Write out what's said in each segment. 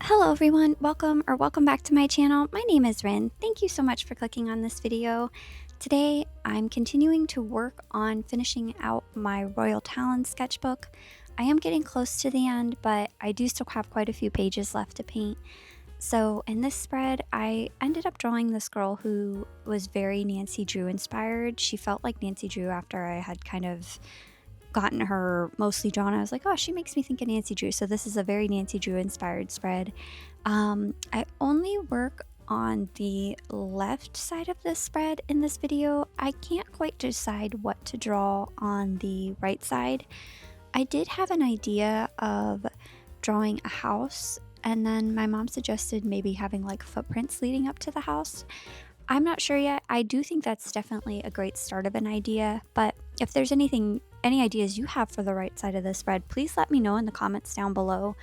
Hello everyone, welcome back to my channel. My name is Rin. Thank you so much for clicking on this video. Today I'm continuing to work on finishing out my Royal Talon sketchbook. I am getting close to the end, but I do still have quite a few pages left to paint. So in this spread, I ended up drawing this girl who was very Nancy Drew inspired. She felt like Nancy Drew after I had kind of gotten her mostly drawn. I was like, oh, she makes me think of Nancy Drew. So this is a very Nancy Drew inspired spread. I only work on the left side of this spread in this video. I can't quite decide what to draw on the right side. I did have an idea of drawing a house, and then my mom suggested maybe having like footprints leading up to the house. I'm not sure yet. I do think that's definitely a great start of an idea, but if there's any ideas you have for the right side of the spread, please let me know in the comments down below,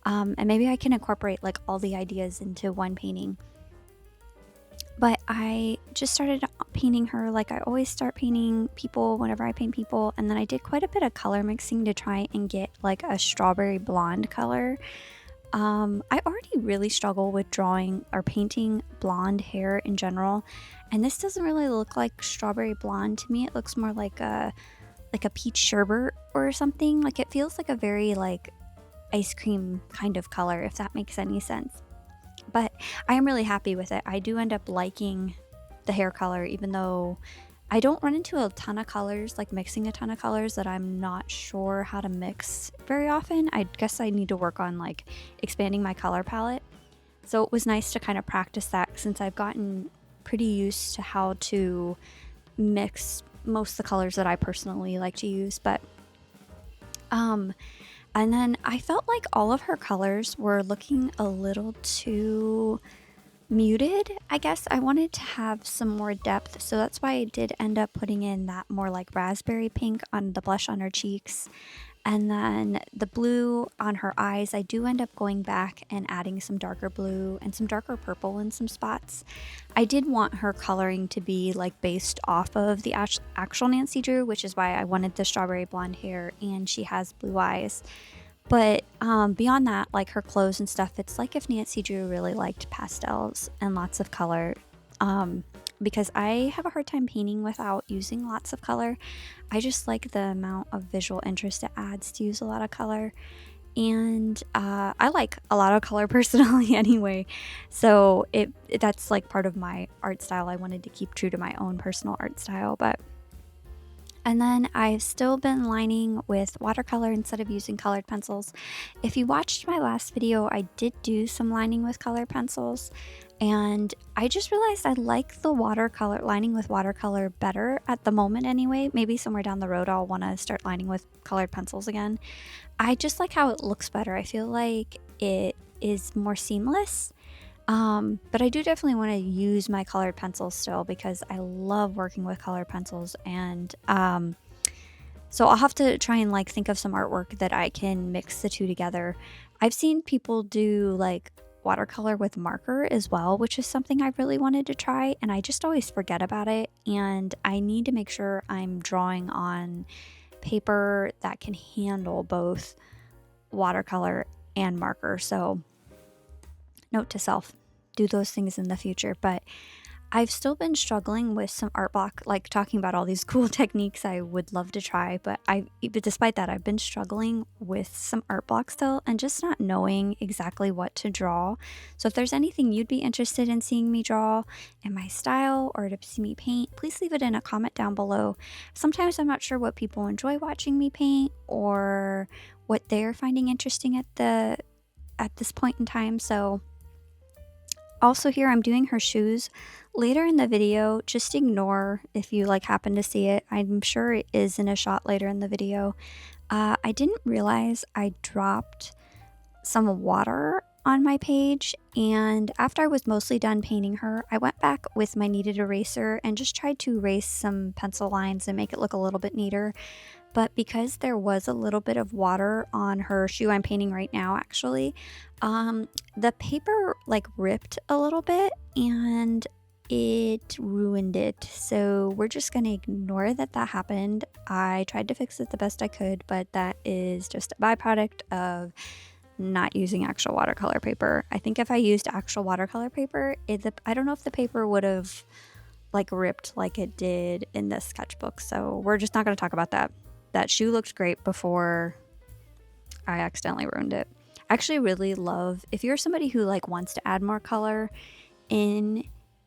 and maybe I can incorporate like all the ideas into one painting. But I just started painting her like I always start painting people whenever I paint people, and then I did quite a bit of color mixing to try and get like a strawberry blonde color. I already really struggle with drawing or painting blonde hair in general, and this doesn't really look like strawberry blonde to me. It looks more like a peach sherbet or something. Like it feels like a very like ice cream kind of color, if that makes any sense. But I am really happy with it. I do end up liking the hair color, even though I don't run into a ton of colors, like mixing a ton of colors that I'm not sure how to mix very often. I guess I need to work on like expanding my color palette. So it was nice to kind of practice that since I've gotten pretty used to how to mix most of the colors that I personally like to use. But and then I felt like all of her colors were looking a little too muted. I guess I wanted to have some more depth, so that's why I did end up putting in that more like raspberry pink on the blush on her cheeks, and then the blue on her eyes. I do end up going back and adding some darker blue and some darker purple in some spots. I did want her coloring to be like based off of the actual Nancy Drew, which is why I wanted the strawberry blonde hair and she has blue eyes. But beyond that, like her clothes and stuff, it's like if Nancy Drew really liked pastels and lots of color. Because I have a hard time painting without using lots of color. I just like the amount of visual interest it adds to use a lot of color. And I like a lot of color personally anyway. So that's like part of my art style. I wanted to keep true to my own personal art style, but... And then I've still been lining with watercolor instead of using colored pencils. If you watched my last video, I did do some lining with colored pencils, and I just realized I like the watercolor lining with watercolor better at the moment anyway. Maybe somewhere down the road I'll want to start lining with colored pencils again. I just like how it looks better. I feel like it is more seamless. But I do definitely want to use my colored pencils still because I love working with colored pencils, and so I'll have to try and like think of some artwork that I can mix the two together. I've seen people do like watercolor with marker as well, which is something I really wanted to try, and I just always forget about it, and I need to make sure I'm drawing on paper that can handle both watercolor and marker. So note to self, do those things in the future. But I've still been struggling with some art block, like talking about all these cool techniques I would love to try, but despite that, I've been struggling with some art block still and just not knowing exactly what to draw. So if there's anything you'd be interested in seeing me draw in my style or to see me paint, please leave it in a comment down below. Sometimes I'm not sure what people enjoy watching me paint or what they're finding interesting at this point in time. So also here I'm doing her shoes later in the video. Just ignore if you like happen to see it. I'm sure it is in a shot later in the video. I didn't realize I dropped some water on my page, and after I was mostly done painting her, I went back with my kneaded eraser and just tried to erase some pencil lines and make it look a little bit neater. But because there was a little bit of water on her shoe I'm painting right now, actually, the paper like ripped a little bit and it ruined it. So we're just gonna ignore that happened. I tried to fix it the best I could, but that is just a byproduct of not using actual watercolor paper. I think if I used actual watercolor paper, I don't know if the paper would have like ripped like it did in this sketchbook. So we're just not going to talk about that. That shoe looked great before I accidentally ruined it. I actually really love, if you're somebody who like wants to add more color in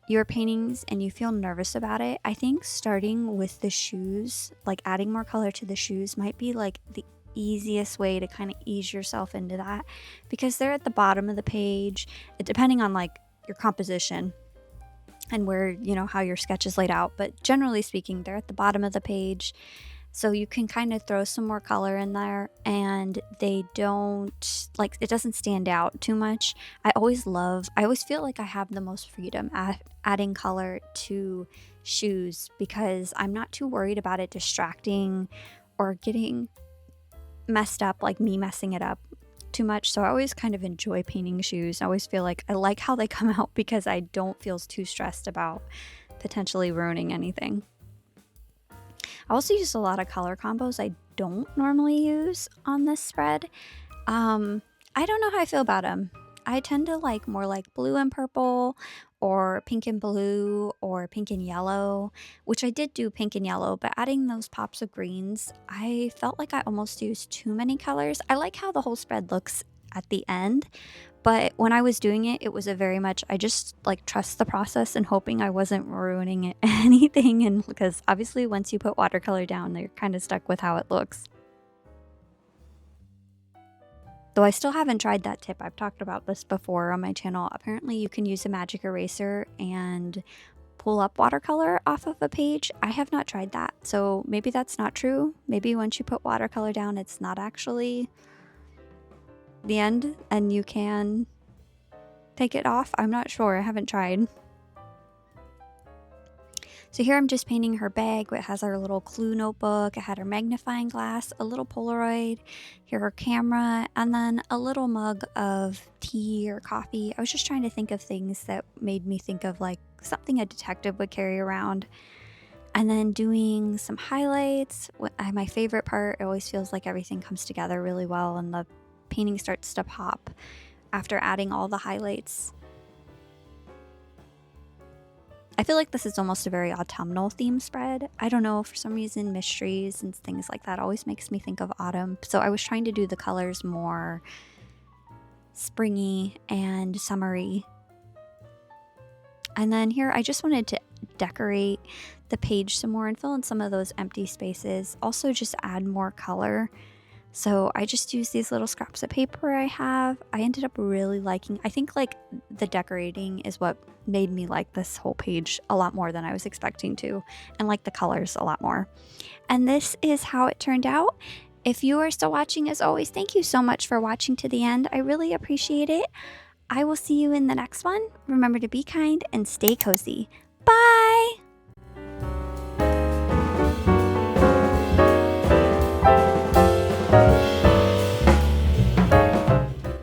your paintings and you feel nervous about it, I think starting with the shoes, like adding more color to the shoes, might be like the easiest way to kind of ease yourself into that, because they're at the bottom of the page, depending on like your composition and where, you know, how your sketch is laid out, but generally speaking, they're at the bottom of the page. So you can kind of throw some more color in there and they don't, like, it doesn't stand out too much. I always feel like I have the most freedom at adding color to shoes because I'm not too worried about it distracting or getting messed up, like me messing it up too much. So I always kind of enjoy painting shoes. I always feel like I like how they come out because I don't feel too stressed about potentially ruining anything. I also use a lot of color combos I don't normally use on this spread. I don't know how I feel about them. I tend to like more like blue and purple or pink and blue or pink and yellow, which I did do pink and yellow, but adding those pops of greens, I felt like I almost used too many colors. I like how the whole spread looks at the end, but when I was doing it, it was a very much, I just like trust the process and hoping I wasn't ruining it, anything. And because obviously once you put watercolor down, you're kind of stuck with how it looks. Though I still haven't tried that tip. I've talked about this before on my channel. Apparently you can use a magic eraser and pull up watercolor off of a page. I have not tried that. So maybe that's not true. Maybe once you put watercolor down, it's not actually the end and you can take it off. I'm not sure. I haven't tried. So here I'm just painting her bag. It has our little clue notebook. I had her magnifying glass, a little Polaroid, here her camera, and then a little mug of tea or coffee. I was just trying to think of things that made me think of like something a detective would carry around. And then doing some highlights. My favorite part, it always feels like everything comes together really well and the painting starts to pop after adding all the highlights. I feel like this is almost a very autumnal theme spread. I don't know, for some reason mysteries and things like that always makes me think of autumn. So I was trying to do the colors more springy and summery. And then here I just wanted to decorate the page some more and fill in some of those empty spaces. Also just add more color. So I just used these little scraps of paper I have. I ended up really liking, I think like the decorating is what made me like this whole page a lot more than I was expecting to, and like the colors a lot more. And this is how it turned out. If you are still watching, as always, thank you so much for watching to the end. I really appreciate it. I will see you in the next one. Remember to be kind and stay cozy. Bye!